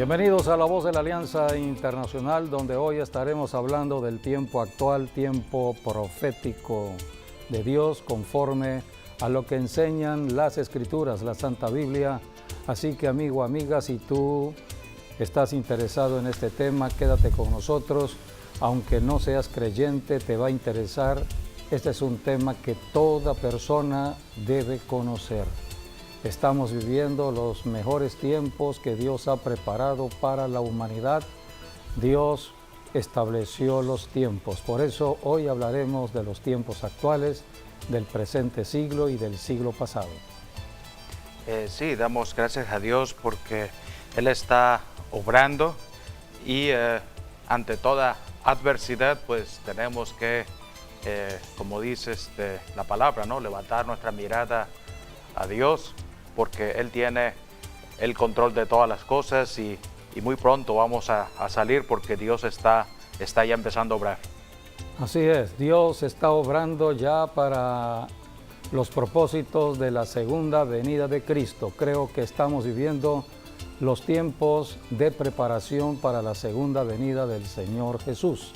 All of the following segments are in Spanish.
Bienvenidos a La Voz de la Alianza Internacional, donde hoy estaremos hablando del tiempo actual, tiempo profético de Dios, conforme a lo que enseñan las Escrituras, la Santa Biblia. Así que, amigo, amiga, si tú estás interesado en este tema, quédate con nosotros. Aunque no seas creyente, te va a interesar. Este es un tema que toda persona debe conocer. Estamos viviendo los mejores tiempos que Dios ha preparado para la humanidad. Dios estableció los tiempos. Por eso hoy hablaremos de los tiempos actuales, del presente siglo y del siglo pasado. Sí, damos gracias a Dios porque Él está obrando y ante toda adversidad pues tenemos que, como dice la palabra, ¿no? Levantar nuestra mirada a Dios, porque Él tiene el control de todas las cosas y muy pronto vamos a salir porque Dios está ya empezando a obrar. Así es, Dios está obrando ya para los propósitos de la segunda venida de Cristo. Creo que estamos viviendo los tiempos de preparación para la segunda venida del Señor Jesús.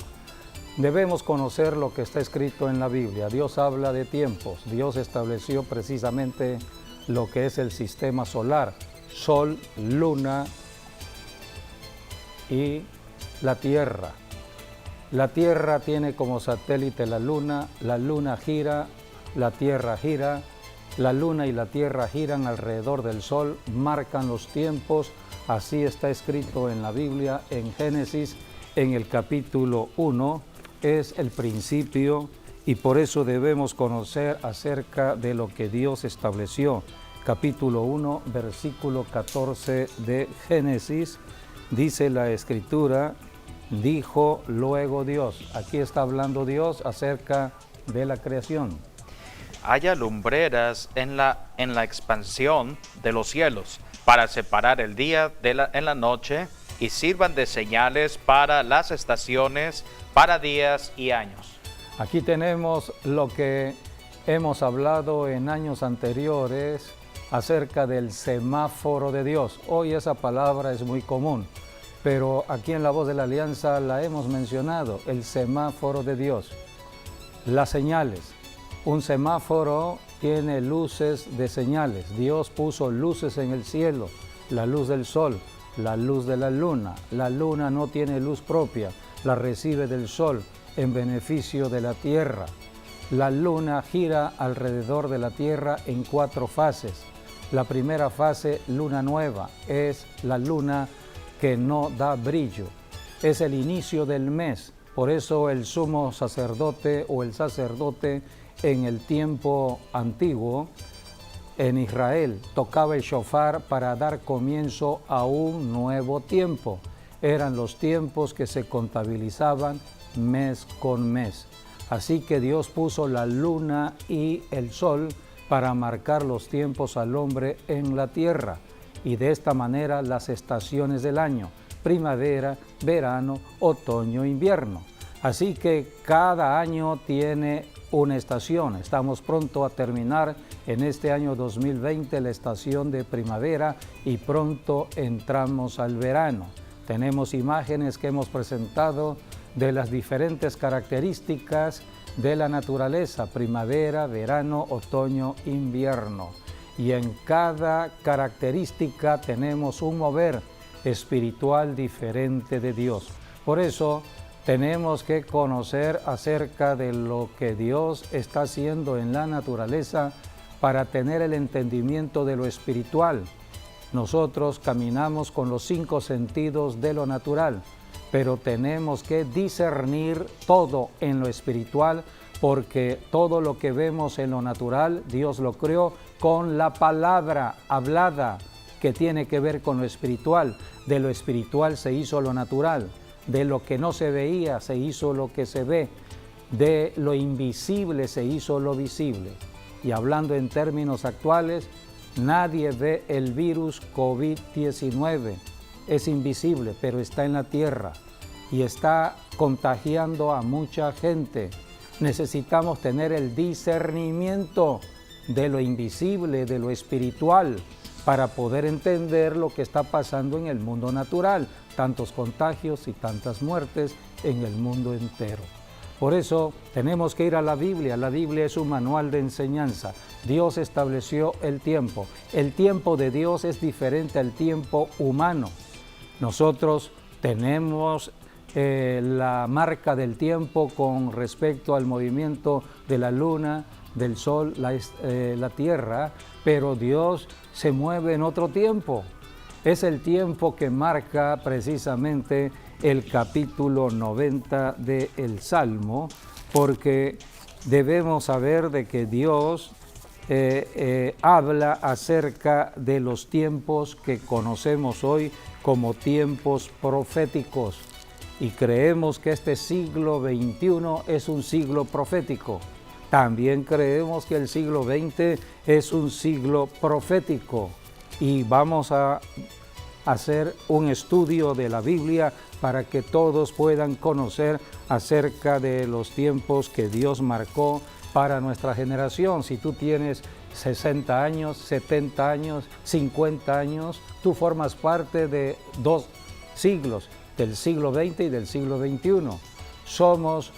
Debemos conocer lo que está escrito en la Biblia. Dios habla de tiempos. Dios estableció precisamente lo que es el sistema solar, Sol, Luna y la Tierra. La Tierra tiene como satélite la Luna gira, la Tierra gira, la Luna y la Tierra giran alrededor del Sol, marcan los tiempos. Así está escrito en la Biblia, en Génesis, en el capítulo 1, es el principio. Y por eso debemos conocer acerca de lo que Dios estableció. Capítulo 1, versículo 14 de Génesis, dice la Escritura, dijo luego Dios. Aquí está hablando Dios acerca de la creación. Haya lumbreras en la expansión de los cielos, para separar el día en la noche, y sirvan de señales para las estaciones, para días y años. Aquí tenemos lo que hemos hablado en años anteriores acerca del semáforo de Dios. Hoy esa palabra es muy común, pero aquí en La Voz de la Alianza la hemos mencionado, el semáforo de Dios. Las señales. Un semáforo tiene luces de señales. Dios puso luces en el cielo, la luz del sol, la luz de la luna. La luna no tiene luz propia, la recibe del sol en beneficio de la tierra. La luna gira alrededor de la tierra en 4 fases. La primera fase, luna nueva, es la luna que no da brillo. Es el inicio del mes. Por eso el sumo sacerdote o el sacerdote en el tiempo antiguo en Israel tocaba el shofar para dar comienzo a un nuevo tiempo. Eran los tiempos que se contabilizaban mes con mes. Así que Dios puso la luna y el sol para marcar los tiempos al hombre en la tierra, y de esta manera las estaciones del año, primavera, verano, otoño, invierno. Así que cada año tiene una estación. Estamos pronto a terminar en este año 2020 la estación de primavera y pronto entramos al verano. Tenemos imágenes que hemos presentado de las diferentes características de la naturaleza, primavera, verano, otoño, invierno. Y en cada característica tenemos un mover espiritual diferente de Dios. Por eso tenemos que conocer acerca de lo que Dios está haciendo en la naturaleza para tener el entendimiento de lo espiritual. Nosotros caminamos con los 5 sentidos de lo natural, pero tenemos que discernir todo en lo espiritual, porque todo lo que vemos en lo natural, Dios lo creó con la palabra hablada, que tiene que ver con lo espiritual. De lo espiritual se hizo lo natural, de lo que no se veía se hizo lo que se ve, de lo invisible se hizo lo visible. Y hablando en términos actuales, nadie ve el virus COVID-19, es invisible, pero está en la tierra y está contagiando a mucha gente. Necesitamos tener el discernimiento de lo invisible, de lo espiritual, para poder entender lo que está pasando en el mundo natural, tantos contagios y tantas muertes en el mundo entero. Por eso tenemos que ir a la Biblia. La Biblia es un manual de enseñanza. Dios estableció el tiempo. El tiempo de Dios es diferente al tiempo humano. Nosotros tenemos la marca del tiempo con respecto al movimiento de la luna, del sol, la tierra, pero Dios se mueve en otro tiempo. Es el tiempo que marca precisamente el capítulo 90 del Salmo, porque debemos saber de que Dios habla acerca de los tiempos que conocemos hoy como tiempos proféticos, y creemos que este siglo XXI es un siglo profético. También creemos que el siglo XX es un siglo profético, y vamos a hacer un estudio de la Biblia para que todos puedan conocer acerca de los tiempos que Dios marcó para nuestra generación. Si tú tienes 60 años, 70 años, 50 años, tú formas parte de dos siglos, del siglo XX y del siglo XXI. Somos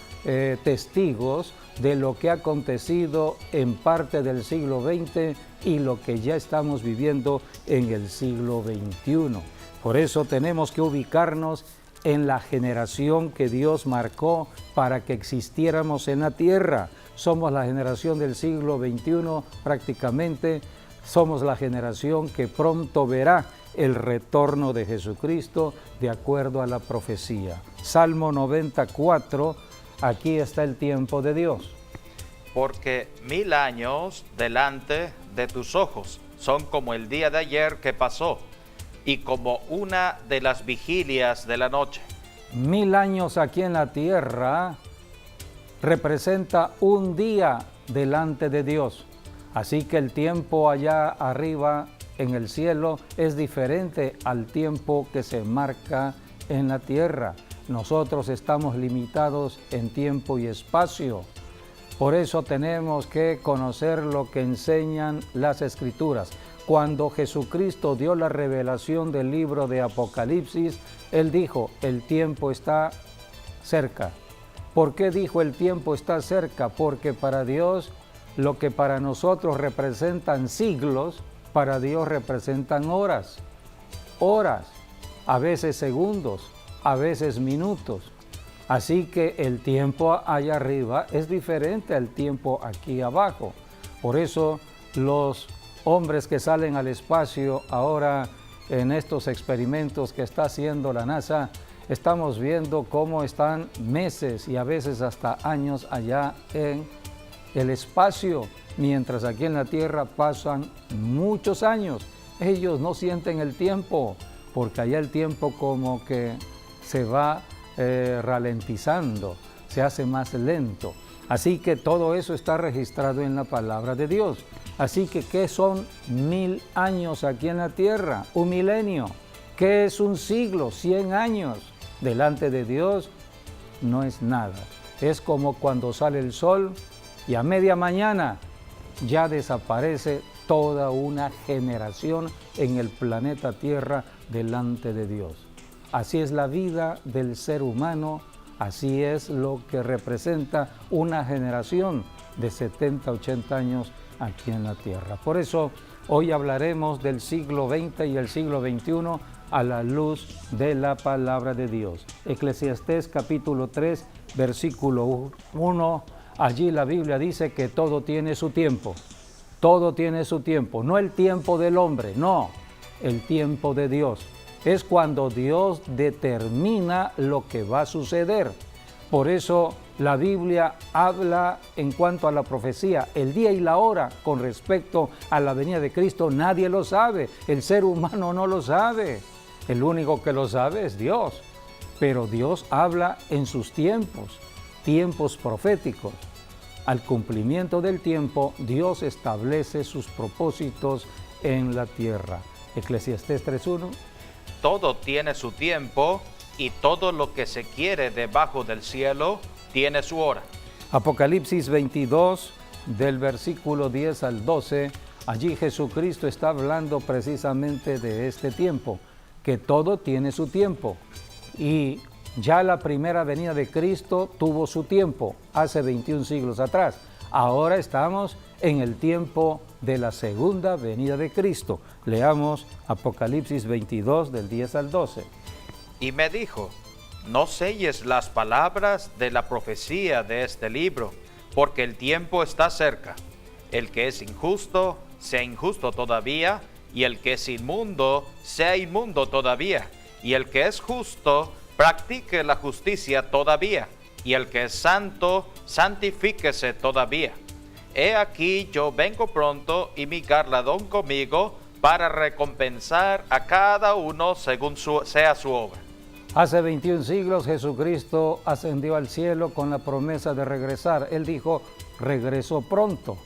testigos de lo que ha acontecido en parte del siglo XX y lo que ya estamos viviendo en el siglo XXI. Por eso tenemos que ubicarnos en la generación que Dios marcó para que existiéramos en la tierra. Somos la generación del siglo XXI prácticamente, somos la generación que pronto verá el retorno de Jesucristo de acuerdo a la profecía. Salmo 94, aquí está el tiempo de Dios. Porque 1000 años delante de tus ojos son como el día de ayer que pasó, y como una de las vigilias de la noche. 1000 años aquí en la tierra representa un día delante de Dios. Así que el tiempo allá arriba en el cielo es diferente al tiempo que se marca en la tierra. Nosotros estamos limitados en tiempo y espacio. Por eso tenemos que conocer lo que enseñan las Escrituras. Cuando Jesucristo dio la revelación del libro de Apocalipsis, Él dijo, el tiempo está cerca. ¿Por qué dijo el tiempo está cerca? Porque para Dios, lo que para nosotros representan siglos, para Dios representan horas, a veces segundos, a veces minutos. Así que el tiempo allá arriba es diferente al tiempo aquí abajo. Por eso los hombres que salen al espacio ahora en estos experimentos que está haciendo la NASA, estamos viendo cómo están meses y a veces hasta años allá en el espacio, mientras aquí en la Tierra pasan muchos años. Ellos no sienten el tiempo, porque allá el tiempo como que se va ralentizando, se hace más lento. Así que todo eso está registrado en la palabra de Dios. Así que, ¿qué son 1000 años aquí en la tierra? Un milenio. ¿Qué es un siglo? 100 años. Delante de Dios no es nada. Es como cuando sale el sol y a media mañana ya desaparece toda una generación en el planeta Tierra delante de Dios. Así es la vida del ser humano. Así es lo que representa una generación de 70, 80 años aquí en la tierra. Por eso hoy hablaremos del siglo XX y el siglo XXI a la luz de la palabra de Dios. Eclesiastés capítulo 3, versículo 1, allí la Biblia dice que todo tiene su tiempo. Todo tiene su tiempo, no el tiempo del hombre, no, el tiempo de Dios. Es cuando Dios determina lo que va a suceder. Por eso la Biblia habla en cuanto a la profecía, el día y la hora con respecto a la venida de Cristo, nadie lo sabe, el ser humano no lo sabe, el único que lo sabe es Dios. Pero Dios habla en sus tiempos, tiempos proféticos. Al cumplimiento del tiempo, Dios establece sus propósitos en la tierra. Eclesiastés 3:1. Todo tiene su tiempo y todo lo que se quiere debajo del cielo tiene su hora. Apocalipsis 22, del versículo 10 al 12, Allí Jesucristo está hablando precisamente de este tiempo, que todo tiene su tiempo. Y ya la primera venida de Cristo tuvo su tiempo, hace 21 siglos atrás. Ahora estamos en el tiempo de la segunda venida de Cristo. Leamos Apocalipsis 22, del 10 al 12. Y me dijo, no selles las palabras de la profecía de este libro, porque el tiempo está cerca. El que es injusto, sea injusto todavía, y el que es inmundo, sea inmundo todavía, y el que es justo, practique la justicia todavía, y el que es santo, santifíquese todavía. He aquí yo vengo pronto, y mi galardón conmigo, para recompensar a cada uno según sea su obra. Hace 21 siglos Jesucristo ascendió al cielo con la promesa de regresar. Él dijo, regreso pronto.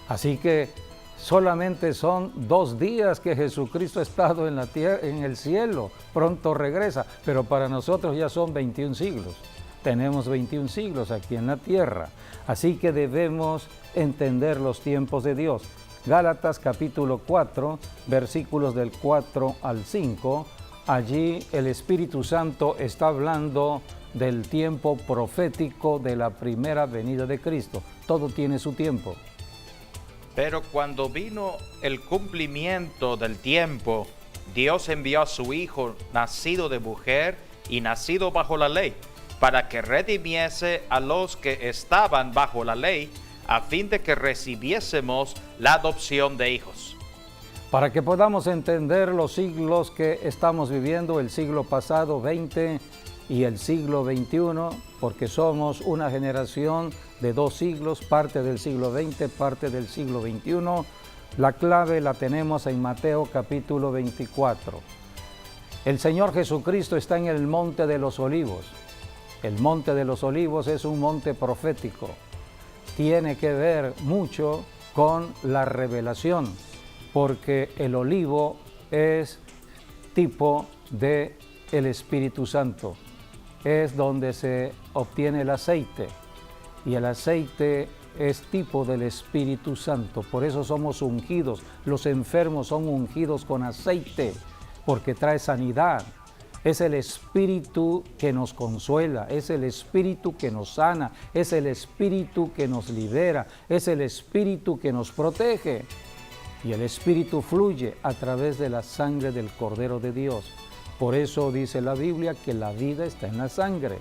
Así que solamente son 2 días que Jesucristo ha estado en la tierra, en el cielo, pronto regresa, pero para nosotros ya son 21 siglos. Tenemos 21 siglos aquí en la tierra, así que debemos entender los tiempos de Dios. Gálatas capítulo 4, versículos del 4 al 5, allí el Espíritu Santo está hablando del tiempo profético de la primera venida de Cristo. Todo tiene su tiempo. Pero cuando vino el cumplimiento del tiempo, Dios envió a su Hijo, nacido de mujer y nacido bajo la ley, para que redimiese a los que estaban bajo la ley, a fin de que recibiésemos la adopción de hijos. Para que podamos entender los siglos que estamos viviendo, el siglo pasado, 20, y el siglo XXI, porque somos una generación de 2 siglos, parte del siglo XX, parte del siglo XXI. La clave la tenemos en Mateo capítulo 24. El Señor Jesucristo está en el Monte de los Olivos. El Monte de los Olivos es un monte profético. Tiene que ver mucho con la revelación, porque el olivo es tipo de el Espíritu Santo. Es donde se obtiene el aceite, y el aceite es tipo del Espíritu Santo. Por eso somos ungidos. Los enfermos son ungidos con aceite, porque trae sanidad. Es el Espíritu que nos consuela, es el Espíritu que nos sana, es el Espíritu que nos libera, es el Espíritu que nos protege. Y el Espíritu fluye a través de la sangre del Cordero de Dios. Por eso dice la Biblia que la vida está en la sangre.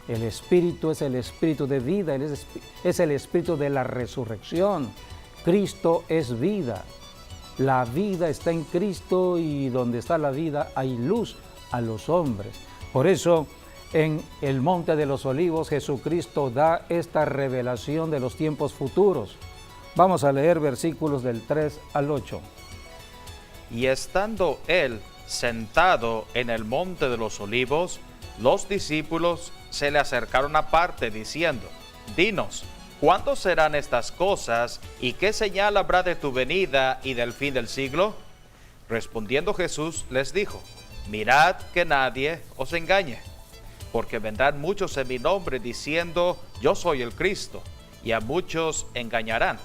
El Espíritu es el Espíritu de vida, es el Espíritu de la resurrección. Cristo es vida. La vida está en Cristo, y donde está la vida hay luz a los hombres. Por eso en el Monte de los Olivos Jesucristo da esta revelación de los tiempos futuros. Vamos a leer versículos del 3 al 8. Y estando él sentado en el Monte de los Olivos, los discípulos se le acercaron aparte diciendo, dinos, ¿cuándo serán estas cosas y qué señal habrá de tu venida y del fin del siglo? Respondiendo Jesús les dijo, mirad que nadie os engañe, porque vendrán muchos en mi nombre diciendo, yo soy el Cristo, y a muchos engañarán.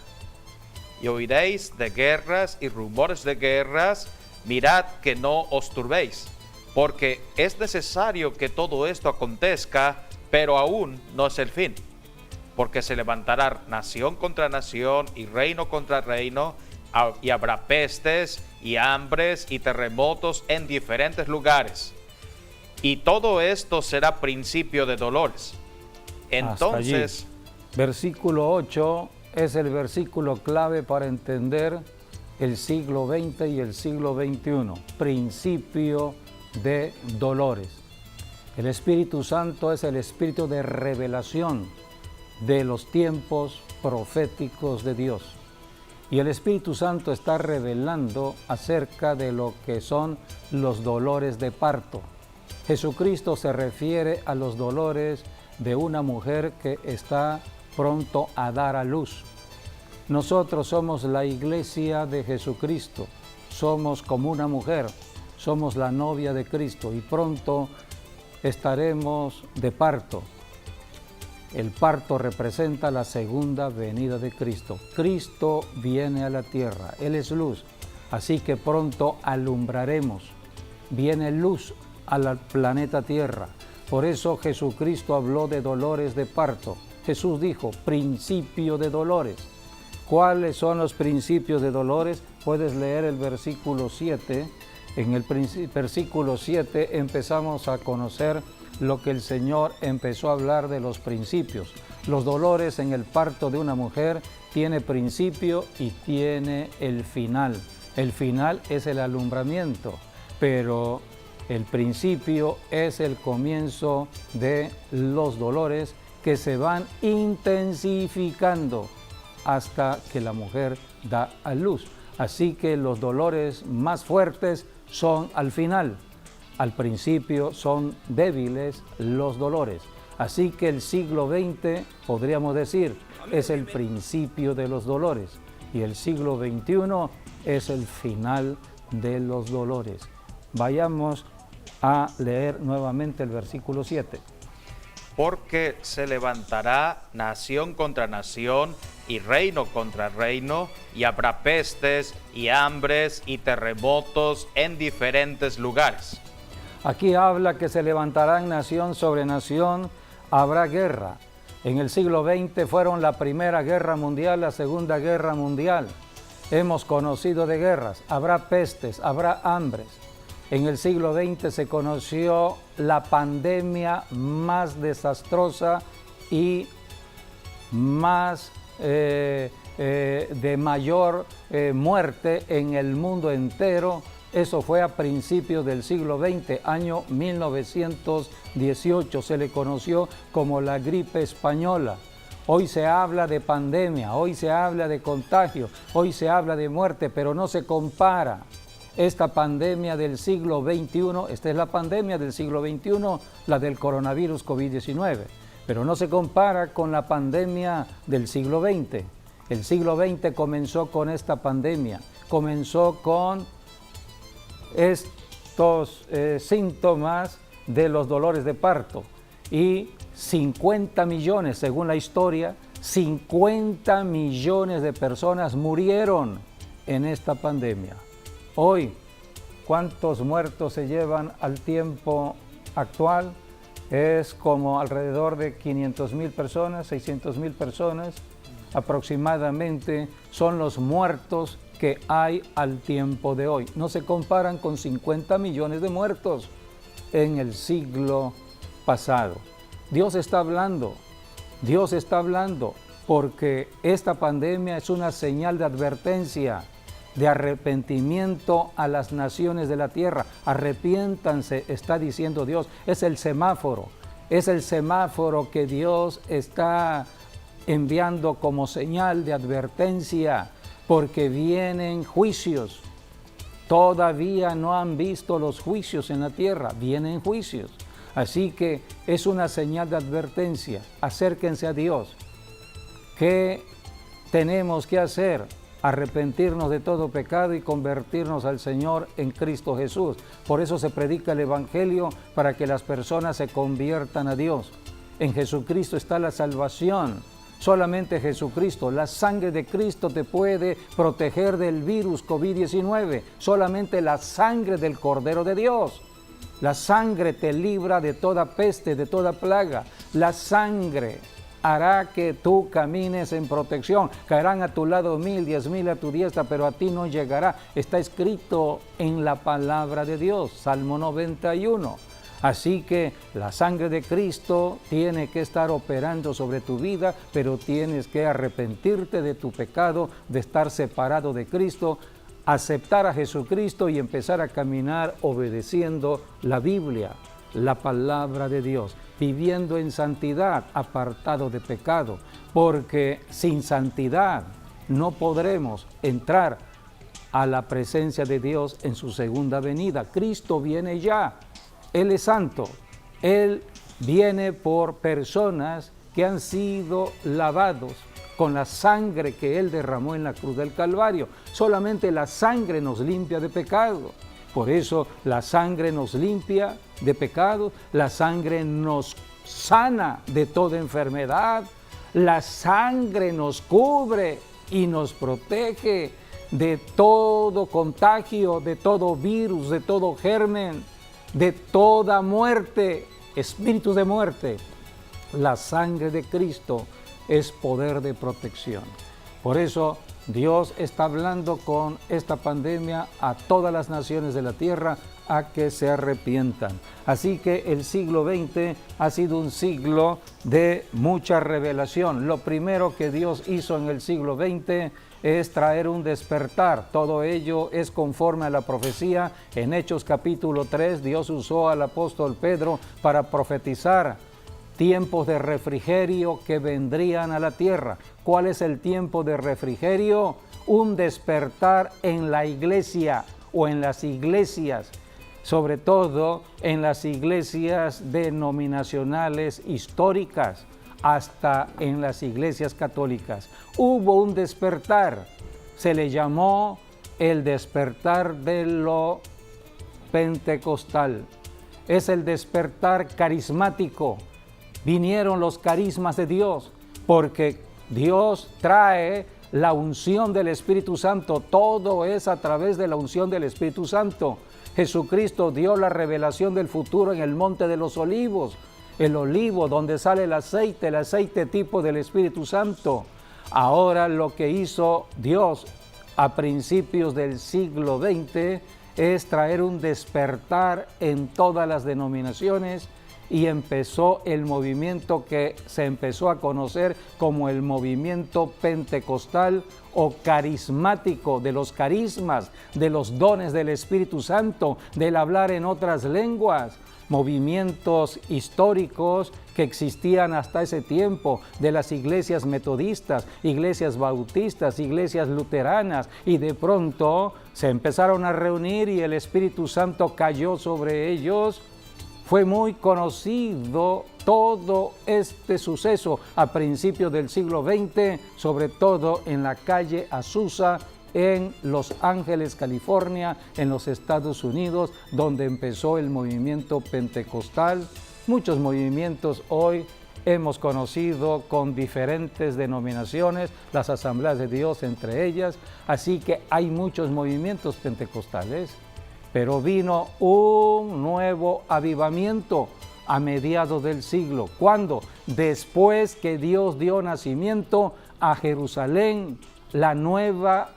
Y oiréis de guerras y rumores de guerras. Mirad que no os turbéis, porque es necesario que todo esto acontezca, pero aún no es el fin. Porque se levantará nación contra nación y reino contra reino, y habrá pestes y hambres y terremotos en diferentes lugares. Y todo esto será principio de dolores. Entonces, versículo 8 es el versículo clave para entender el siglo XX y el siglo XXI, principio de dolores. El Espíritu Santo es el espíritu de revelación de los tiempos proféticos de Dios. Y el Espíritu Santo está revelando acerca de lo que son los dolores de parto. Jesucristo se refiere a los dolores de una mujer que está pronto a dar a luz. Nosotros somos la iglesia de Jesucristo, somos como una mujer, somos la novia de Cristo y pronto estaremos de parto. El parto representa la segunda venida de Cristo. Cristo viene a la tierra, Él es luz, así que pronto alumbraremos. Viene luz al planeta Tierra. Por eso Jesucristo habló de dolores de parto. Jesús dijo, principio de dolores. ¿Cuáles son los principios de dolores? Puedes leer el versículo 7. En el versículo 7 empezamos a conocer lo que el Señor empezó a hablar de los principios. Los dolores en el parto de una mujer tiene principio y tiene el final. El final es el alumbramiento, pero el principio es el comienzo de los dolores que se van intensificando hasta que la mujer da a luz. Así que los dolores más fuertes son al final. Al principio son débiles los dolores. Así que el siglo XX, podríamos decir, es el principio de los dolores. Y el siglo XXI es el final de los dolores. Vayamos a leer nuevamente el versículo 7. Porque se levantará nación contra nación y reino contra reino, y habrá pestes y hambres y terremotos en diferentes lugares. Aquí habla que se levantarán nación sobre nación, habrá guerra. En el siglo XX fueron la Primera Guerra Mundial, la Segunda Guerra Mundial. Hemos conocido de guerras, habrá pestes, habrá hambres. En el siglo XX se conoció la pandemia más desastrosa y más de mayor muerte en el mundo entero. Eso fue a principios del siglo XX, año 1918, se le conoció como la gripe española. Hoy se habla de pandemia, hoy se habla de contagio, hoy se habla de muerte, pero no se compara esta pandemia del siglo XXI, esta es la pandemia del siglo XXI, la del coronavirus COVID-19, pero no se compara con la pandemia del siglo XX. El siglo XX comenzó con esta pandemia, comenzó con estos síntomas de los dolores de parto y 50 millones, según la historia, 50 millones de personas murieron en esta pandemia. Hoy, ¿cuántos muertos se llevan al tiempo actual? Es como alrededor de 500,000 personas, 600,000 personas aproximadamente son los muertos que hay al tiempo de hoy. No se comparan con 50 millones de muertos en el siglo pasado. Dios está hablando porque esta pandemia es una señal de advertencia, de arrepentimiento a las naciones de la tierra. Arrepiéntanse, está diciendo Dios. Es el semáforo que Dios está enviando como señal de advertencia, porque vienen juicios. Todavía no han visto los juicios en la tierra, vienen juicios. Así que es una señal de advertencia. Acérquense a Dios. ¿Qué tenemos que hacer? Arrepentirnos de todo pecado y convertirnos al Señor en Cristo Jesús. Por eso se predica el Evangelio, para que las personas se conviertan a Dios. En Jesucristo está la salvación. Solamente Jesucristo, la sangre de Cristo te puede proteger del virus COVID-19. Solamente la sangre del Cordero de Dios. La sangre te libra de toda peste, de toda plaga. La sangre hará que tú camines en protección. Caerán a tu lado 1,000, 10,000 a tu diestra, pero a ti no llegará. Está escrito en la palabra de Dios, Salmo 91. Así que la sangre de Cristo tiene que estar operando sobre tu vida, pero tienes que arrepentirte de tu pecado, de estar separado de Cristo, aceptar a Jesucristo y empezar a caminar obedeciendo la Biblia, la palabra de Dios, viviendo en santidad, apartado de pecado, porque sin santidad no podremos entrar a la presencia de Dios en su segunda venida. Cristo viene ya. Él es santo, Él viene por personas que han sido lavados con la sangre que Él derramó en la cruz del Calvario. Solamente la sangre nos limpia de pecado. Por eso la sangre nos limpia de pecado, la sangre nos sana de toda enfermedad. La sangre nos cubre y nos protege de todo contagio, de todo virus, de todo germen, de toda muerte, espíritus de muerte. La sangre de Cristo es poder de protección. Por eso Dios está hablando con esta pandemia a todas las naciones de la tierra a que se arrepientan. Así que el siglo XX ha sido un siglo de mucha revelación. Lo primero que Dios hizo en el siglo XX es traer un despertar. Todo ello es conforme a la profecía. En Hechos capítulo 3, Dios usó al apóstol Pedro para profetizar tiempos de refrigerio que vendrían a la tierra. ¿Cuál es el tiempo de refrigerio? Un despertar en la iglesia o en las iglesias, sobre todo en las iglesias denominacionales históricas, hasta en las iglesias católicas. Hubo un despertar, se le llamó el despertar de lo pentecostal. Es el despertar carismático. Vinieron los carismas de Dios, porque Dios trae la unción del Espíritu Santo. Todo es a través de la unción del Espíritu Santo. Jesucristo dio la revelación del futuro en el Monte de los Olivos, el olivo donde sale el aceite tipo del Espíritu Santo. Ahora lo que hizo Dios a principios del siglo XX es traer un despertar en todas las denominaciones, y empezó el movimiento que se empezó a conocer como el movimiento pentecostal o carismático, de los carismas, de los dones del Espíritu Santo, del hablar en otras lenguas. Movimientos históricos que existían hasta ese tiempo, de las iglesias metodistas, iglesias bautistas, iglesias luteranas, y de pronto se empezaron a reunir y el Espíritu Santo cayó sobre ellos. Fue muy conocido todo este suceso a principios del siglo XX, sobre todo en la calle Azusa, en Los Ángeles, California, en los Estados Unidos, donde empezó el movimiento pentecostal. Muchos movimientos hoy hemos conocido con diferentes denominaciones, las Asambleas de Dios entre ellas, así que hay muchos movimientos pentecostales. Pero vino un nuevo avivamiento a mediados del siglo. ¿Cuándo? Después que Dios dio nacimiento a Jerusalén, la nueva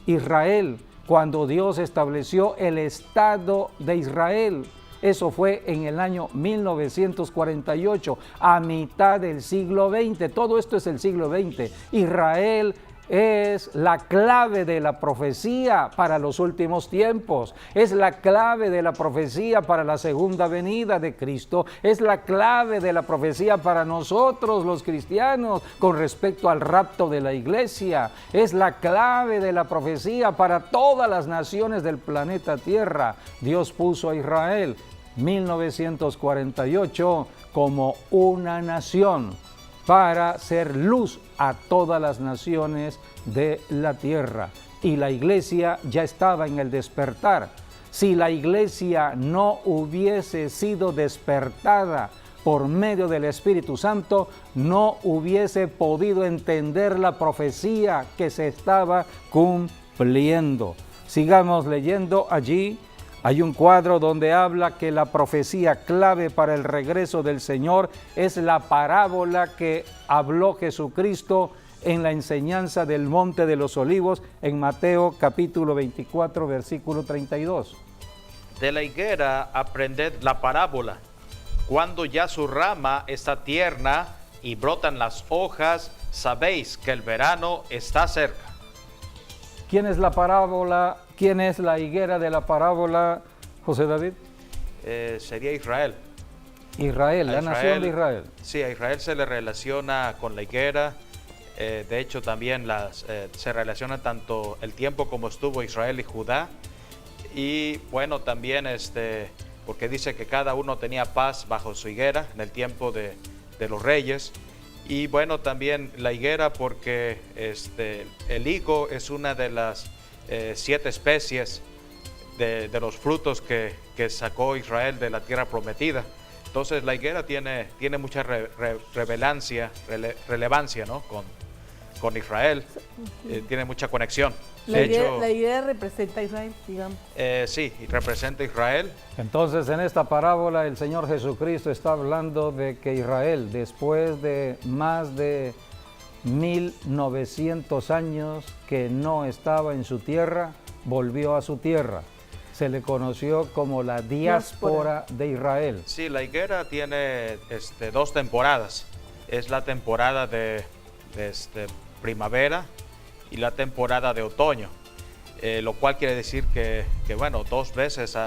Israel, cuando Dios estableció el Estado de Israel. Eso fue en el año 1948, a mitad del siglo XX. Todo esto es el siglo XX. Israel es la clave de la profecía para los últimos tiempos, es la clave de la profecía para la segunda venida de Cristo, es la clave de la profecía para nosotros los cristianos con respecto al rapto de la iglesia, es la clave de la profecía para todas las naciones del planeta Tierra. Dios puso a Israel 1948 como una nación para ser luz a todas las naciones de la tierra. Y la iglesia ya estaba en el despertar. Si la iglesia no hubiese sido despertada por medio del Espíritu Santo, no hubiese podido entender la profecía que se estaba cumpliendo. Sigamos leyendo allí. Hay un cuadro donde habla que la profecía clave para el regreso del Señor es la parábola que habló Jesucristo en la enseñanza del Monte de los Olivos en Mateo capítulo 24, versículo 32. De la higuera aprended la parábola. Cuando ya su rama está tierna y brotan las hojas, sabéis que el verano está cerca. ¿Quién es la parábola? ¿Quién es la higuera de la parábola, José David? Sería Israel. Israel, la nación de Israel. Sí, a Israel se le relaciona con la higuera. De hecho, también se relaciona tanto el tiempo como estuvo Israel y Judá. Y bueno, también porque dice que cada uno tenía paz bajo su higuera en el tiempo de los reyes. Y bueno, también la higuera porque el higo es una de las 7 especies de los frutos que sacó Israel de la tierra prometida. Entonces la higuera tiene mucha relevancia, ¿no? con Israel, tiene mucha conexión. La higuera representa a Israel, digamos. Sí, y representa a Israel. Entonces, en esta parábola el Señor Jesucristo está hablando de que Israel, después de más de 1900 años que no estaba en su tierra, volvió a su tierra. Se le conoció como la diáspora de Israel. Sí, la higuera tiene dos temporadas. Es la temporada de primavera y la temporada de otoño, lo cual quiere decir que bueno, dos veces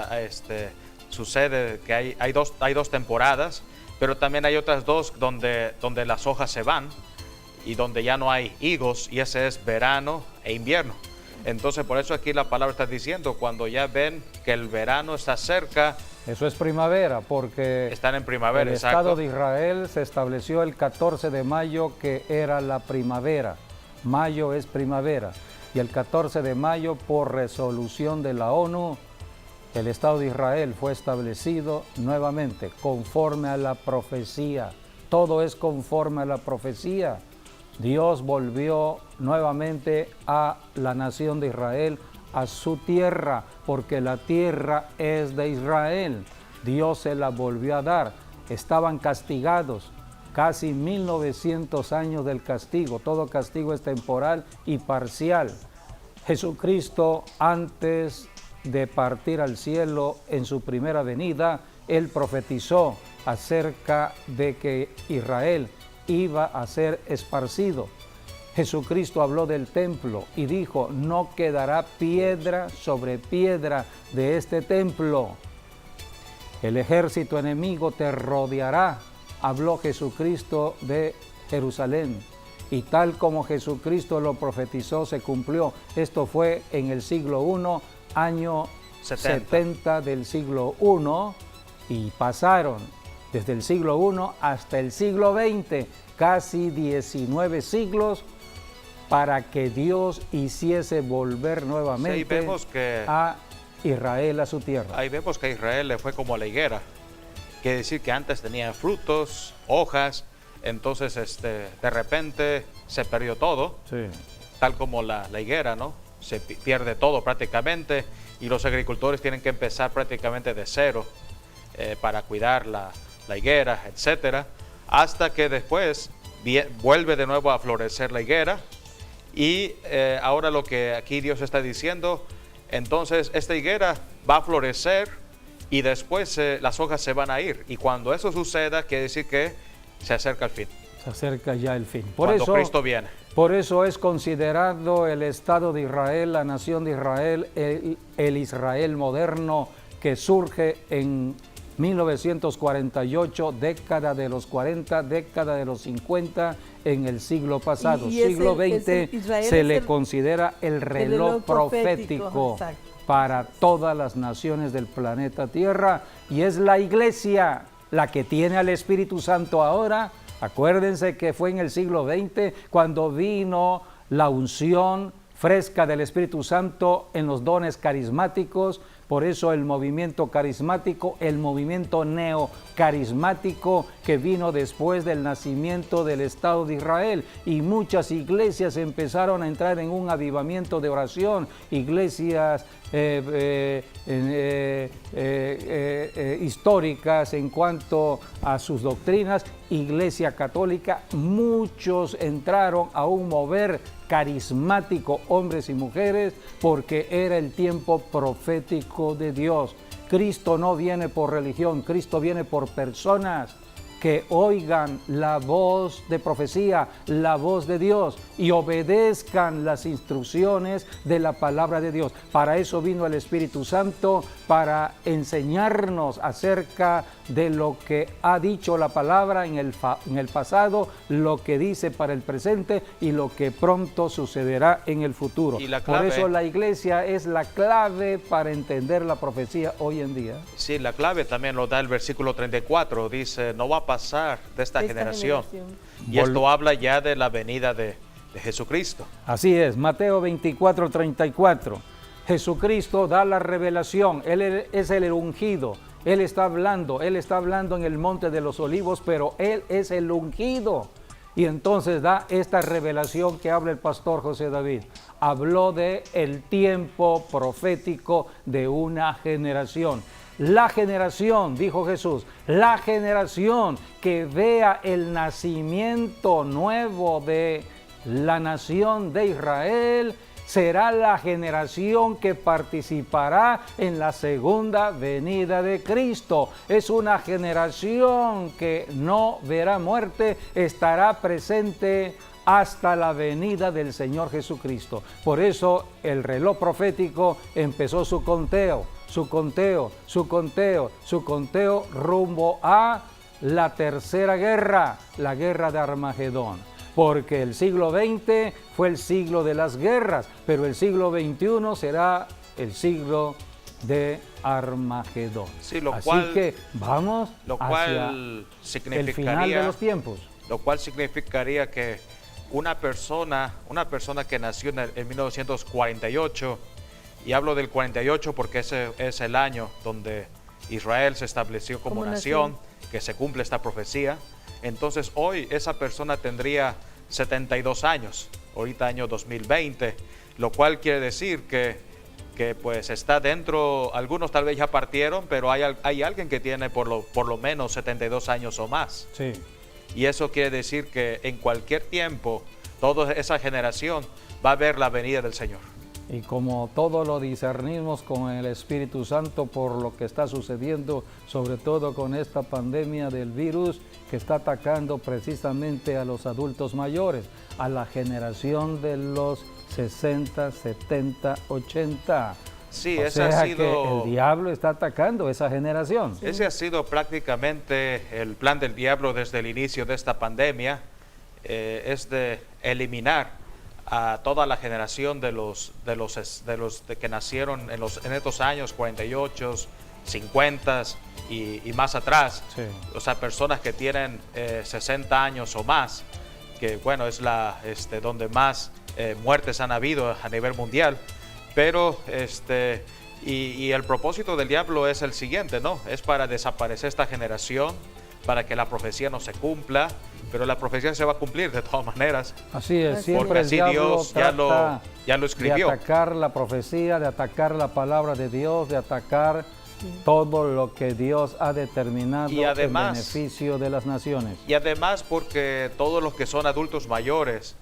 sucede que hay dos temporadas, pero también hay otras dos donde las hojas se van y donde ya no hay higos, y ese es verano e invierno. Entonces por eso aquí la palabra está diciendo, cuando ya ven que el verano está cerca. Eso es primavera, porque están en primavera, el exacto. Estado de Israel se estableció el 14 de mayo, que era la primavera. Mayo es primavera. Y el 14 de mayo, por resolución de la ONU, el Estado de Israel fue establecido nuevamente, conforme a la profecía. Todo es conforme a la profecía. Dios volvió nuevamente a la nación de Israel, a su tierra, porque la tierra es de Israel. Dios se la volvió a dar. Estaban castigados, casi 1900 años del castigo. Todo castigo es temporal y parcial. Jesucristo, antes de partir al cielo en su primera venida, Él profetizó acerca de que Israel iba a ser esparcido. Jesucristo habló del templo y dijo: no quedará piedra sobre piedra de este templo. El ejército enemigo te rodeará, habló Jesucristo de Jerusalén. Y tal como Jesucristo lo profetizó, se cumplió. Esto fue en el siglo I, año 70 del siglo I, y pasaron desde el siglo I hasta el siglo XX, casi 19 siglos, para que Dios hiciese volver nuevamente a Israel a su tierra. Ahí vemos que a Israel le fue como a la higuera. Quiere decir que antes tenía frutos, hojas, entonces de repente se perdió todo, sí. Tal como la higuera, ¿no? Se pierde todo prácticamente, y los agricultores tienen que empezar prácticamente de cero para cuidar la higuera, etcétera, hasta que después vuelve de nuevo a florecer la higuera. Y ahora lo que aquí Dios está diciendo, entonces esta higuera va a florecer y después las hojas se van a ir, y cuando eso suceda quiere decir que se acerca el fin. Se acerca ya el fin. Cuando Cristo viene. Por eso es considerado el Estado de Israel, la nación de Israel, el Israel moderno, que surge en 1948, década de los 40, década de los 50, en el siglo pasado. Siglo XX se le considera el reloj profético para todas las naciones del planeta Tierra, y es la iglesia la que tiene al Espíritu Santo ahora. Acuérdense que fue en el siglo XX cuando vino la unción fresca del Espíritu Santo en los dones carismáticos. Por eso el movimiento carismático, el movimiento neocarismático que vino después del nacimiento del Estado de Israel, y muchas iglesias empezaron a entrar en un avivamiento de oración, iglesias históricas en cuanto a sus doctrinas, Iglesia Católica, muchos entraron a un mover carismático, hombres y mujeres, porque era el tiempo profético de Dios. Cristo no viene por religión, Cristo viene por personas que oigan la voz de profecía, la voz de Dios, y obedezcan las instrucciones de la palabra de Dios. Para eso vino el Espíritu Santo, para enseñarnos acerca de lo que ha dicho la palabra en el pasado, lo que dice para el presente y lo que pronto sucederá en el futuro. Por eso la iglesia es la clave para entender la profecía hoy en día. Sí, la clave también lo da el versículo 34, dice: no va a pasar de esta generación. Y esto habla ya de la venida de Jesucristo. Así es, Mateo 24:34. Jesucristo da la revelación, Él es el ungido, Él está hablando en el monte de los olivos, pero Él es el ungido. Y entonces da esta revelación que habla el pastor José David. Habló de el tiempo profético de una generación. La generación, dijo Jesús, la generación que vea el nacimiento nuevo de la nación de Israel será la generación que participará en la segunda venida de Cristo. Es una generación que no verá muerte, estará presente hasta la venida del Señor Jesucristo. Por eso el reloj profético empezó su conteo rumbo a la tercera guerra, la guerra de Armagedón. Porque el siglo XX fue el siglo de las guerras, pero el siglo XXI será el siglo de Armagedón. Sí, Así que vamos hacia el final de los tiempos. Lo cual significaría que una persona que nació en 1948, y hablo del 48 porque ese es el año donde Israel se estableció como nación, que se cumple esta profecía. Entonces hoy esa persona tendría 72 años, ahorita año 2020, lo cual quiere decir que pues está dentro, algunos tal vez ya partieron, pero hay alguien que tiene por lo menos 72 años o más. Sí. Y eso quiere decir que en cualquier tiempo, toda esa generación va a ver la venida del Señor. Y como todo lo discernimos con el Espíritu Santo por lo que está sucediendo, sobre todo con esta pandemia del virus que está atacando precisamente a los adultos mayores, a la generación de los 60, 70, 80. Sí, o sea ha sido, que el diablo está atacando esa generación. Sí. Ese ha sido prácticamente el plan del diablo desde el inicio de esta pandemia, es de eliminar a toda la generación de los que nacieron en estos años 48, 50 y más atrás. Sí. O sea, personas que tienen 60 años o más, que bueno, es donde más muertes han habido a nivel mundial. Pero y el propósito del diablo es el siguiente, ¿no? Es para desaparecer esta generación, para que la profecía no se cumpla, pero la profecía se va a cumplir de todas maneras. Así es, siempre porque así Dios ya lo escribió. De atacar la profecía, de atacar la palabra de Dios, de atacar todo lo que Dios ha determinado en beneficio de las naciones. Y además porque todos los que son adultos mayores,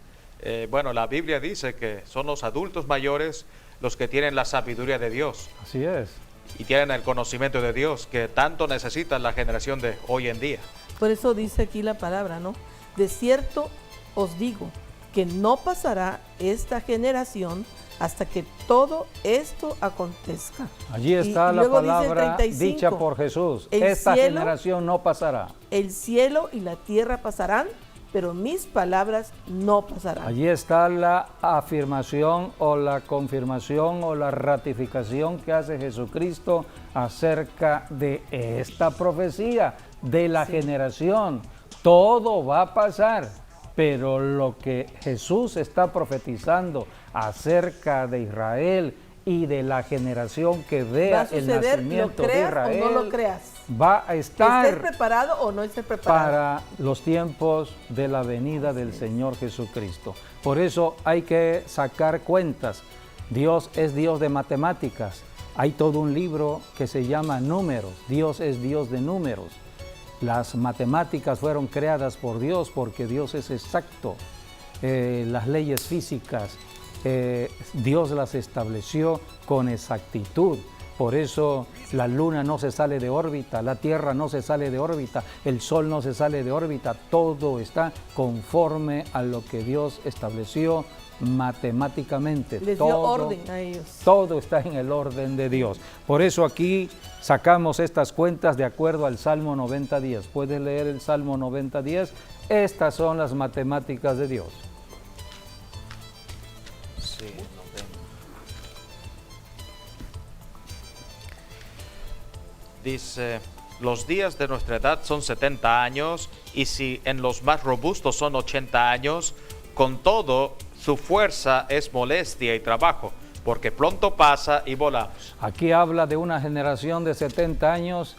bueno, la Biblia dice que son los adultos mayores los que tienen la sabiduría de Dios. Así es. Y tienen el conocimiento de Dios que tanto necesita la generación de hoy en día. Por eso dice aquí la palabra, ¿no? De cierto os digo que no pasará esta generación hasta que todo esto acontezca. Allí está la palabra dicha por Jesús. Esta generación no pasará. El cielo y la tierra pasarán, pero mis palabras no pasarán. Allí está la afirmación o la confirmación o la ratificación que hace Jesucristo acerca de esta profecía de la generación. Todo va a pasar, pero lo que Jesús está profetizando acerca de Israel y de la generación que vea el nacimiento de Israel, o no lo creas, va a estar, ¿estés preparado o no estés preparado? Para los tiempos de la venida del Señor Jesucristo. Por eso hay que sacar cuentas. Dios es Dios de matemáticas. Hay todo un libro que se llama Números. Dios es Dios de números. Las matemáticas fueron creadas por Dios porque Dios es exacto. Las leyes físicas, Dios las estableció con exactitud. Por eso la luna no se sale de órbita, la tierra no se sale de órbita, el sol no se sale de órbita. Todo está conforme a lo que Dios estableció matemáticamente. Les dio orden a ellos. Todo está en el orden de Dios. Por eso aquí sacamos estas cuentas de acuerdo al Salmo 90:10. Puedes leer el Salmo 90:10. Estas son las matemáticas de Dios. Sí, dice, los días de nuestra edad son 70 años, y si en los más robustos son 80 años, con todo, su fuerza es molestia y trabajo, porque pronto pasa y volamos. Aquí habla de una generación de 70 años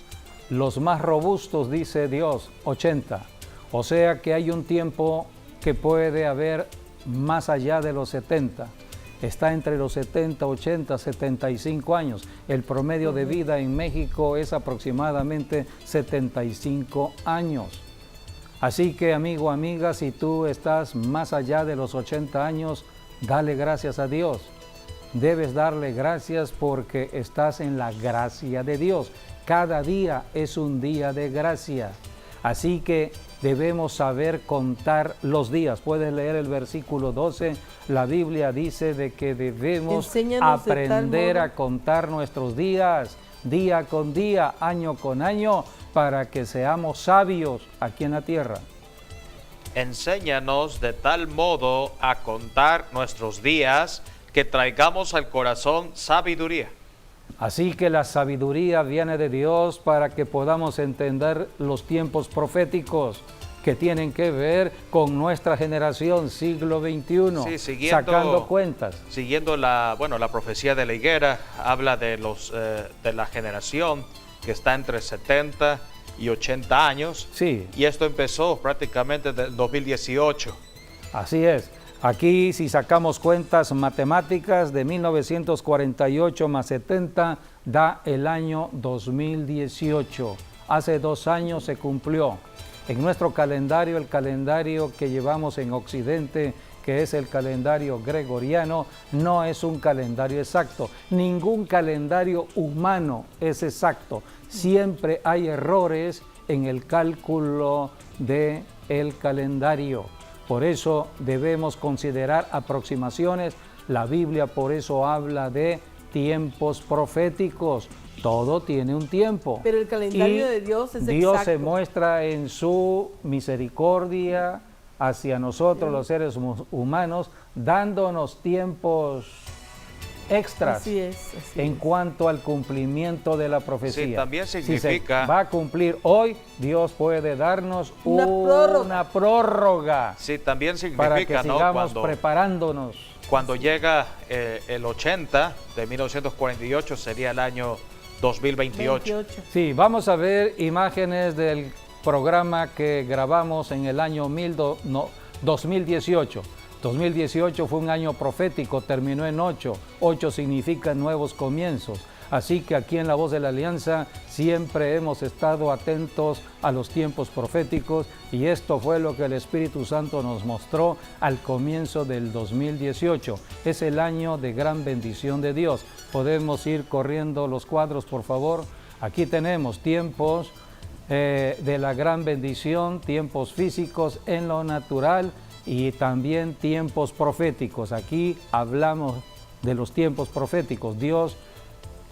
los más robustos, dice Dios, 80. O sea que hay un tiempo que puede haber más allá de los 70. Está entre los 70, 80, 75 años. El promedio de vida en México es aproximadamente 75 años. Así que, amigo, amiga, si tú estás más allá de los 80 años, dale gracias a Dios. Debes darle gracias porque estás en la gracia de Dios. Cada día es un día de gracia. Así que debemos saber contar los días. Puedes leer el versículo 12. La Biblia dice de que debemos aprender a contar nuestros días, día con día, año con año, para que seamos sabios aquí en la tierra. Enséñanos de tal modo a contar nuestros días que traigamos al corazón sabiduría. Así que la sabiduría viene de Dios para que podamos entender los tiempos proféticos que tienen que ver con nuestra generación, siglo XXI, sí, sacando cuentas. Siguiendo la profecía de la higuera, habla de la generación que está entre 70 y 80 años. Sí. Y esto empezó prácticamente desde el 2018. Así es. Aquí, si sacamos cuentas matemáticas, de 1948 más 70 da el año 2018. Hace 2 años se cumplió. En nuestro calendario, el calendario que llevamos en Occidente, que es el calendario gregoriano, no es un calendario exacto. Ningún calendario humano es exacto. Siempre hay errores en el cálculo del calendario. Por eso debemos considerar aproximaciones. La Biblia por eso habla de tiempos proféticos. Todo tiene un tiempo. Pero el calendario de Dios es Dios exacto. se muestra en su misericordia hacia nosotros, los seres humanos, dándonos tiempos extras. Así es. En cuanto al cumplimiento de la profecía. Sí, también significa... Si se va a cumplir hoy, Dios puede darnos una prórroga. Sí, también significa, para que sigamos preparándonos. Cuando llega el 80 de 1948 sería el año 2028. Sí, vamos a ver imágenes del programa que grabamos en el año 2018. 2018 fue un año profético, terminó en 8. 8 significa nuevos comienzos. Así que aquí en La Voz de la Alianza siempre hemos estado atentos a los tiempos proféticos y esto fue lo que el Espíritu Santo nos mostró al comienzo del 2018. Es el año de gran bendición de Dios. Podemos ir corriendo los cuadros, por favor. Aquí tenemos tiempos de la gran bendición, tiempos físicos en lo natural y también tiempos proféticos. Aquí hablamos de los tiempos proféticos. Dios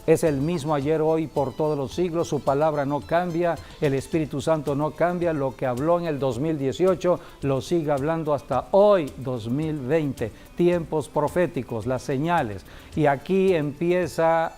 es el mismo ayer, hoy, por todos los siglos. Su palabra no cambia, el Espíritu Santo no cambia. Lo que habló en el 2018 lo sigue hablando hasta hoy, 2020. Tiempos proféticos, las señales. Y aquí empieza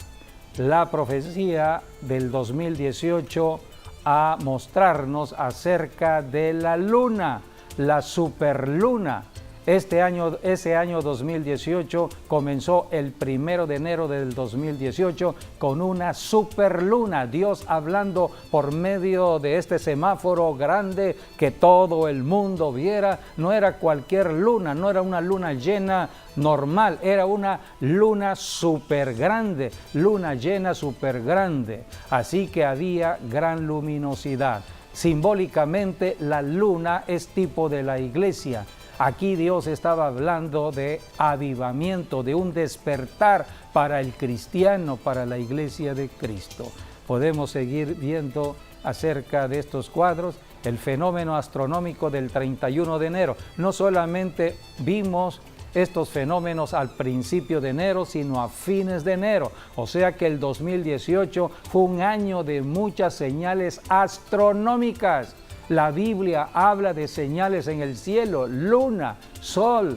la profecía del 2018 a mostrarnos acerca de la luna, la superluna. Ese año 2018 comenzó el 1 de enero del 2018 con una superluna. Dios hablando por medio de este semáforo grande que todo el mundo viera. No era cualquier luna, no era una luna llena normal, era una luna super grande, luna llena super grande. Así que había gran luminosidad. Simbólicamente, la luna es tipo de la iglesia. Aquí Dios estaba hablando de avivamiento, de un despertar para el cristiano, para la iglesia de Cristo. Podemos seguir viendo acerca de estos cuadros, el fenómeno astronómico del 31 de enero. No solamente vimos estos fenómenos al principio de enero, sino a fines de enero. O sea que el 2018 fue un año de muchas señales astronómicas. La Biblia habla de señales en el cielo, luna, sol,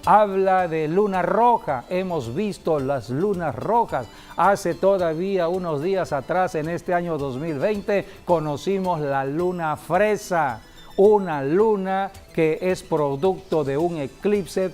habla de luna roja. Hemos visto las lunas rojas. Hace todavía unos días atrás, en este año 2020, conocimos la luna fresa, una luna que es producto de un eclipse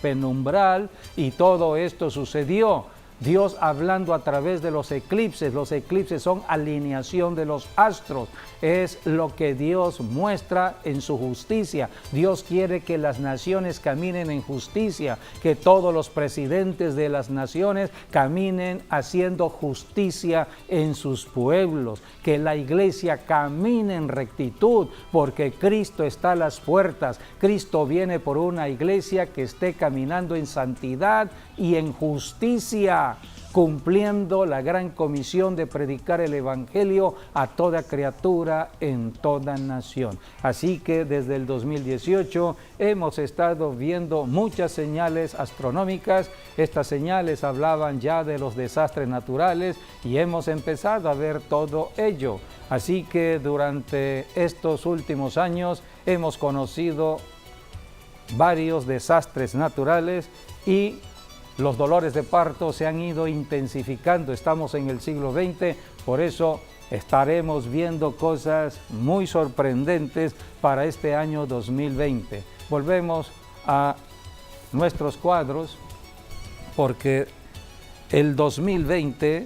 penumbral, y todo esto sucedió. Dios hablando a través de los eclipses. Los eclipses son alineación de los astros. Es lo que Dios muestra en su justicia. Dios quiere que las naciones caminen en justicia, que todos los presidentes de las naciones caminen haciendo justicia en sus pueblos, que la iglesia camine en rectitud, porque Cristo está a las puertas. Cristo viene por una iglesia que esté caminando en santidad y en justicia, cumpliendo la gran comisión de predicar el evangelio a toda criatura en toda nación. Así que desde el 2018 hemos estado viendo muchas señales astronómicas. Estas señales hablaban ya de los desastres naturales y hemos empezado a ver todo ello. Así que durante estos últimos años hemos conocido varios desastres naturales y los dolores de parto se han ido intensificando. Estamos en el siglo XX, por eso estaremos viendo cosas muy sorprendentes para este año 2020. Volvemos a nuestros cuadros, porque el 2020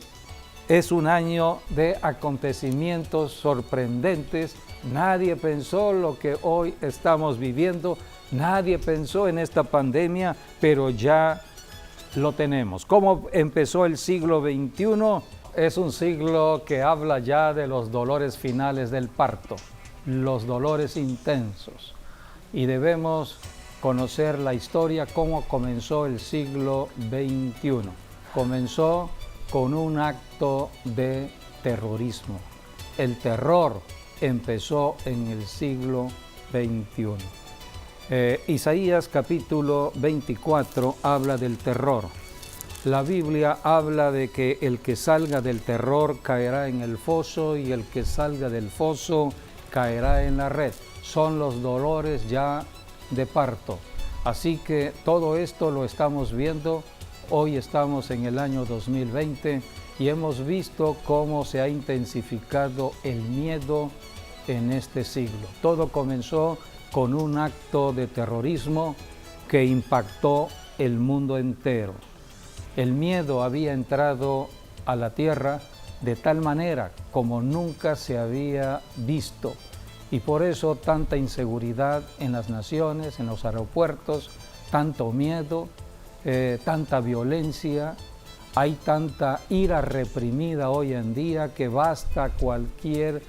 es un año de acontecimientos sorprendentes. Nadie pensó lo que hoy estamos viviendo, nadie pensó en esta pandemia, pero ya lo tenemos. ¿Cómo empezó el siglo XXI? Es un siglo que habla ya de los dolores finales del parto, los dolores intensos. Y debemos conocer la historia, cómo comenzó el siglo XXI. Comenzó con un acto de terrorismo. El terror empezó en el siglo XXI. Isaías capítulo 24 habla del terror. La Biblia habla de que el que salga del terror caerá en el foso y el que salga del foso caerá en la red. Son los dolores ya de parto. Así que todo esto lo estamos viendo. Hoy estamos en el año 2020 y hemos visto cómo se ha intensificado el miedo en este siglo. Todo comenzó con un acto de terrorismo que impactó el mundo entero. El miedo había entrado a la tierra de tal manera como nunca se había visto, y por eso tanta inseguridad en las naciones, en los aeropuertos, tanto miedo, tanta violencia, hay tanta ira reprimida hoy en día que basta cualquier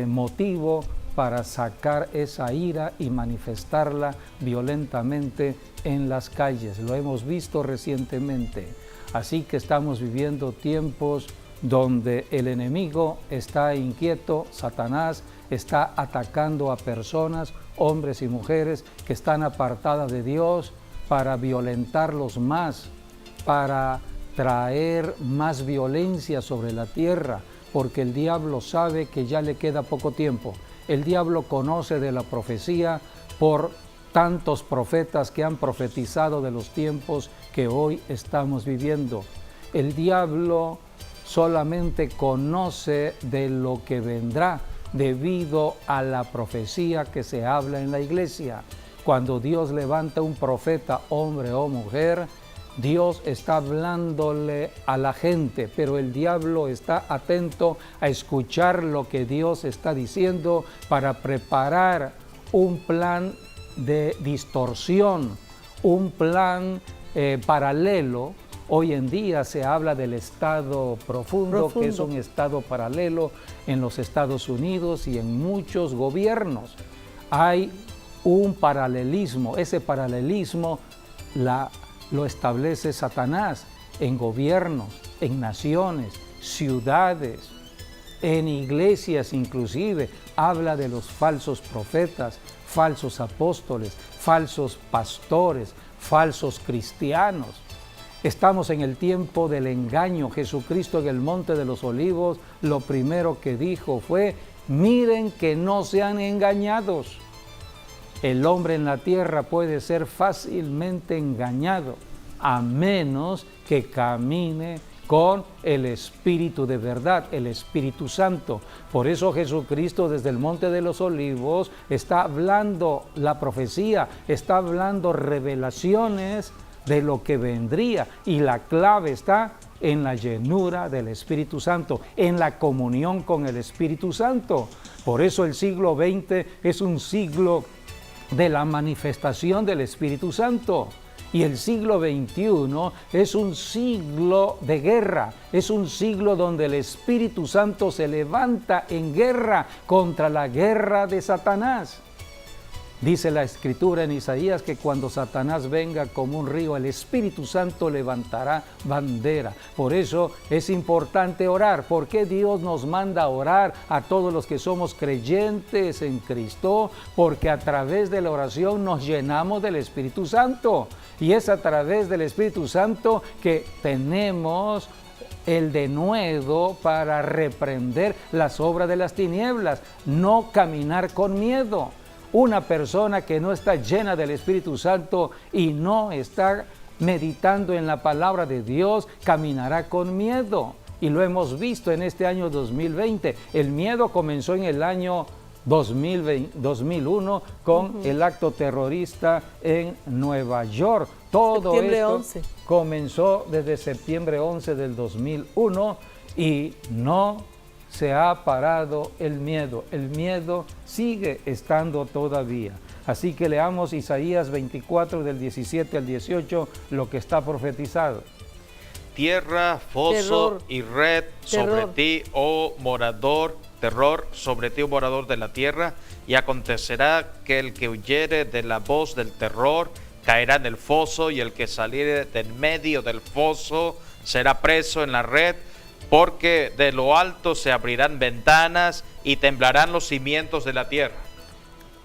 motivo para sacar esa ira y manifestarla violentamente en las calles. Lo hemos visto recientemente. Así que estamos viviendo tiempos donde el enemigo está inquieto, Satanás está atacando a personas, hombres y mujeres que están apartadas de Dios, para violentarlos más, para traer más violencia sobre la tierra, porque el diablo sabe que ya le queda poco tiempo. El diablo conoce de la profecía por tantos profetas que han profetizado de los tiempos que hoy estamos viviendo. El diablo solamente conoce de lo que vendrá debido a la profecía que se habla en la iglesia. Cuando Dios levanta un profeta, hombre o mujer, Dios está hablándole a la gente, pero el diablo está atento a escuchar lo que Dios está diciendo para preparar un plan de distorsión, un plan paralelo. Hoy en día se habla del estado profundo, que es un estado paralelo en los Estados Unidos y en muchos gobiernos. Hay un paralelismo, ese paralelismo lo establece Satanás en gobiernos, en naciones, ciudades, en iglesias inclusive. Habla de los falsos profetas, falsos apóstoles, falsos pastores, falsos cristianos. Estamos en el tiempo del engaño. Jesucristo en el Monte de los Olivos, lo primero que dijo fue: miren que no sean engañados. El hombre en la tierra puede ser fácilmente engañado, a menos que camine con el Espíritu de verdad, el Espíritu Santo. Por eso Jesucristo desde el Monte de los Olivos está hablando la profecía, está hablando revelaciones de lo que vendría, y la clave está en la llenura del Espíritu Santo, en la comunión con el Espíritu Santo. Por eso el siglo XX es un siglo de la manifestación del Espíritu Santo. Y el siglo XXI es un siglo de guerra, es un siglo donde el Espíritu Santo se levanta en guerra contra la guerra de Satanás. Dice la Escritura en Isaías que cuando Satanás venga como un río, el Espíritu Santo levantará bandera. Por eso es importante orar. ¿Por qué Dios nos manda a orar a todos los que somos creyentes en Cristo? Porque a través de la oración nos llenamos del Espíritu Santo. Y es a través del Espíritu Santo que tenemos el denuedo para reprender las obras de las tinieblas, no caminar con miedo. Una persona que no está llena del Espíritu Santo y no está meditando en la palabra de Dios, caminará con miedo. Y lo hemos visto en este año 2020. El miedo comenzó en el año 2001 con el acto terrorista en Nueva York. Todo Septiembre esto 11. comenzó desde septiembre 11 del 2001 y no se ha parado el miedo. El miedo sigue estando todavía. Así que leamos Isaías 24 del 17 al 18, lo que está profetizado. Tierra, foso Terror. y red sobre Terror. ti, oh morador, terror sobre ti, oh morador de la tierra. Y acontecerá que el que huyere de la voz del terror caerá en el foso, y el que saliere del medio del foso será preso en la red. Porque de lo alto se abrirán ventanas y temblarán los cimientos de la tierra.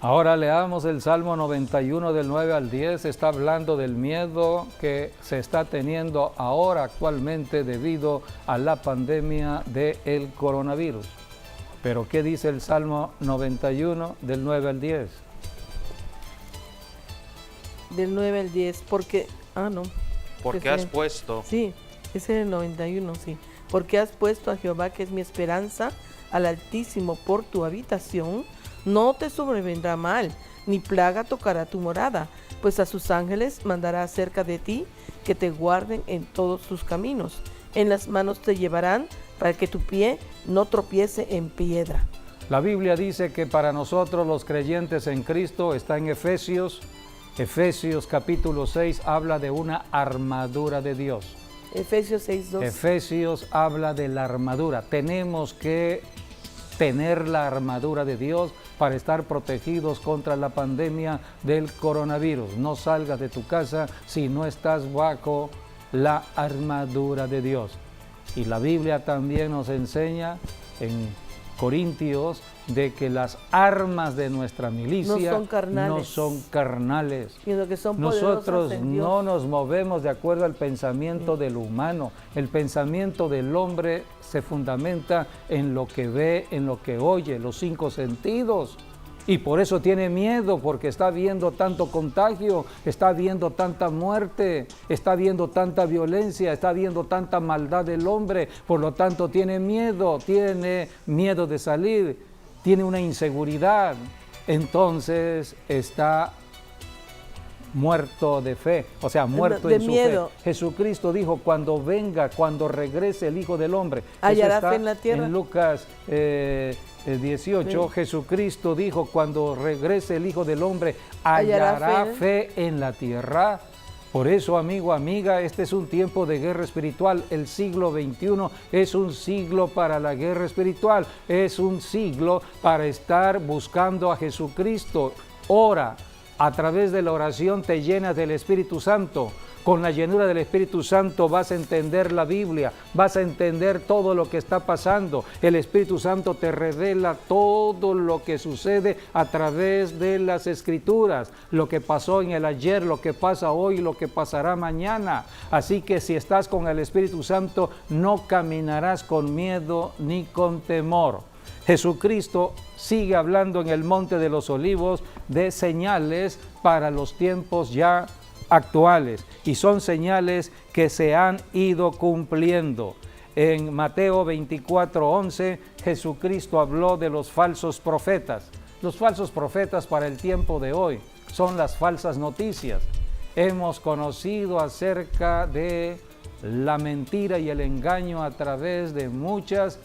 Ahora leamos el Salmo 91 del 9 al 10, está hablando del miedo que se está teniendo ahora actualmente debido a la pandemia del coronavirus. Pero ¿qué dice el Salmo 91 del 9 al 10? Del 9 al 10, porque... Porque has puesto... Sí, ese es el 91, sí. Porque has puesto a Jehová, que es mi esperanza, al Altísimo por tu habitación, no te sobrevendrá mal, ni plaga tocará tu morada, pues a sus ángeles mandará acerca de ti, que te guarden en todos sus caminos. En las manos te llevarán, para que tu pie no tropiece en piedra. La Biblia dice que para nosotros los creyentes en Cristo está en Efesios capítulo 6, habla de una armadura de Dios. Efesios 6:2. Efesios habla de la armadura. Tenemos que tener la armadura de Dios para estar protegidos contra la pandemia del coronavirus. No salgas de tu casa si no estás bajo la armadura de Dios. Y la Biblia también nos enseña en Corintios de que las armas de nuestra milicia no son carnales. Sino que son Nosotros en Dios. no nos movemos de acuerdo al pensamiento del humano. El pensamiento del hombre se fundamenta en lo que ve, en lo que oye, los 5 sentidos. Y por eso tiene miedo, porque está viendo tanto contagio, está viendo tanta muerte, está viendo tanta violencia, está viendo tanta maldad del hombre. Por lo tanto tiene miedo de salir, tiene una inseguridad. Entonces está muerto de fe, o sea, muerto de en su miedo. fe. Jesucristo dijo, cuando regrese el Hijo del Hombre. ¿Hallará Eso está fe en la tierra? En Lucas 18, sí. Jesucristo dijo, cuando regrese el Hijo del Hombre, hallará fe en la tierra. Por eso, amigo, amiga, este es un tiempo de guerra espiritual. El siglo XXI es un siglo para la guerra espiritual. Es un siglo para estar buscando a Jesucristo. Ora. A través de la oración te llenas del Espíritu Santo. Con la llenura del Espíritu Santo vas a entender la Biblia, vas a entender todo lo que está pasando. El Espíritu Santo te revela todo lo que sucede a través de las Escrituras. Lo que pasó en el ayer, lo que pasa hoy, lo que pasará mañana. Así que si estás con el Espíritu Santo, no caminarás con miedo ni con temor. Jesucristo sigue hablando en el Monte de los Olivos de señales para los tiempos ya actuales, y son señales que se han ido cumpliendo. En Mateo 24:11, Jesucristo habló de los falsos profetas. Los falsos profetas para el tiempo de hoy son las falsas noticias. Hemos conocido acerca de la mentira y el engaño a través de muchas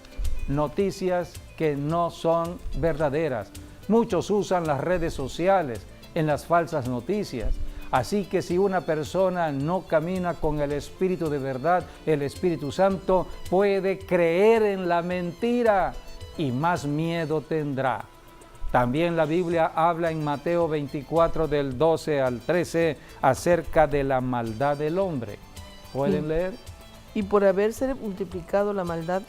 noticias que no son verdaderas. Muchos usan las redes sociales en las falsas noticias. Así que si una persona no camina con el Espíritu de verdad, el Espíritu Santo, puede creer en la mentira y más miedo tendrá. También la Biblia habla en Mateo 24 del 12 al 13 acerca de la maldad del hombre. ¿Pueden leer? Y por haberse multiplicado la maldad,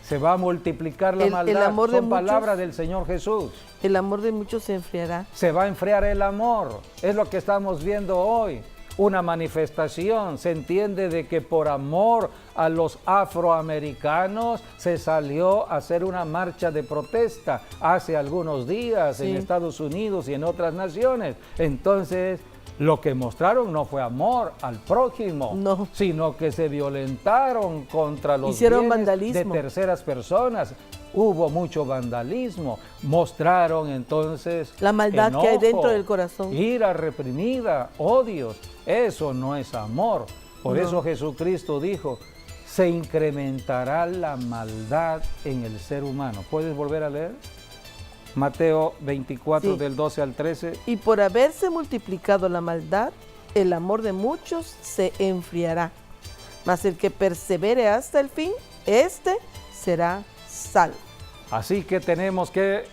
Se va a multiplicar la maldad. el amor de Son muchos, palabras del Señor Jesús. el amor de muchos se enfriará. Se va a enfriar el amor. Es lo que estamos viendo hoy. Una manifestación. Se entiende de que por amor a los afroamericanos se salió a hacer una marcha de protesta hace algunos días en Estados Unidos y en otras naciones. Entonces, lo que mostraron no fue amor al prójimo, No. sino que se violentaron contra los Hicieron bienes vandalismo. de terceras personas. Hubo mucho vandalismo. Mostraron entonces La maldad que hay enojo, dentro del corazón. ira reprimida, odios. Eso no es amor. Por No. eso Jesucristo dijo, se incrementará la maldad en el ser humano. ¿Puedes volver a leer? Mateo 24 Sí. del 12 al 13. Y por haberse multiplicado la maldad, el amor de muchos se enfriará. Mas el que persevere hasta el fin, éste será salvo. Así que tenemos que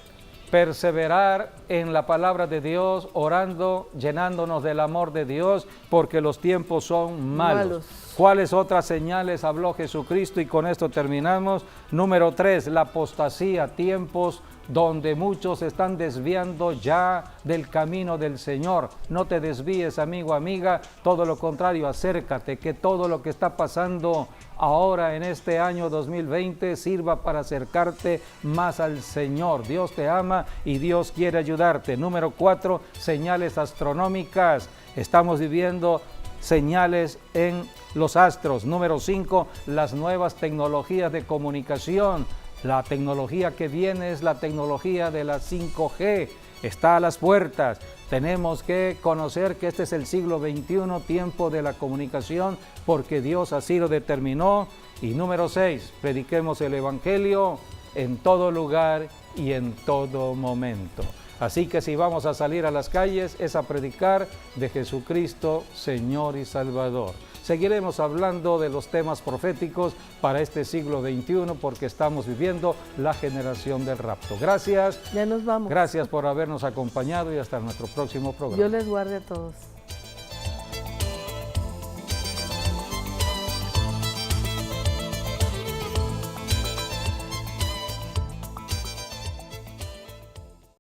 perseverar en la palabra de Dios, orando, llenándonos del amor de Dios, porque los tiempos son malos. ¿Cuáles otras señales habló Jesucristo? Y con esto terminamos. Número 3, la apostasía, tiempos donde muchos se están desviando ya del camino del Señor. No te desvíes, amigo, amiga, todo lo contrario, acércate, que todo lo que está pasando ahora en este año 2020 sirva para acercarte más al Señor. Dios te ama y Dios quiere ayudarte. Número 4, señales astronómicas. Estamos viviendo señales en los astros. Número 5, las nuevas tecnologías de comunicación. La tecnología que viene es la tecnología de la 5G. Está a las puertas. Tenemos que conocer que este es el siglo XXI, tiempo de la comunicación, porque Dios así lo determinó. Y número 6, prediquemos el Evangelio en todo lugar y en todo momento. Así que si vamos a salir a las calles es a predicar de Jesucristo, Señor y Salvador. Seguiremos hablando de los temas proféticos para este siglo XXI porque estamos viviendo la generación del rapto. Gracias. Ya nos vamos. Gracias por habernos acompañado y hasta nuestro próximo programa. Dios les guarde a todos.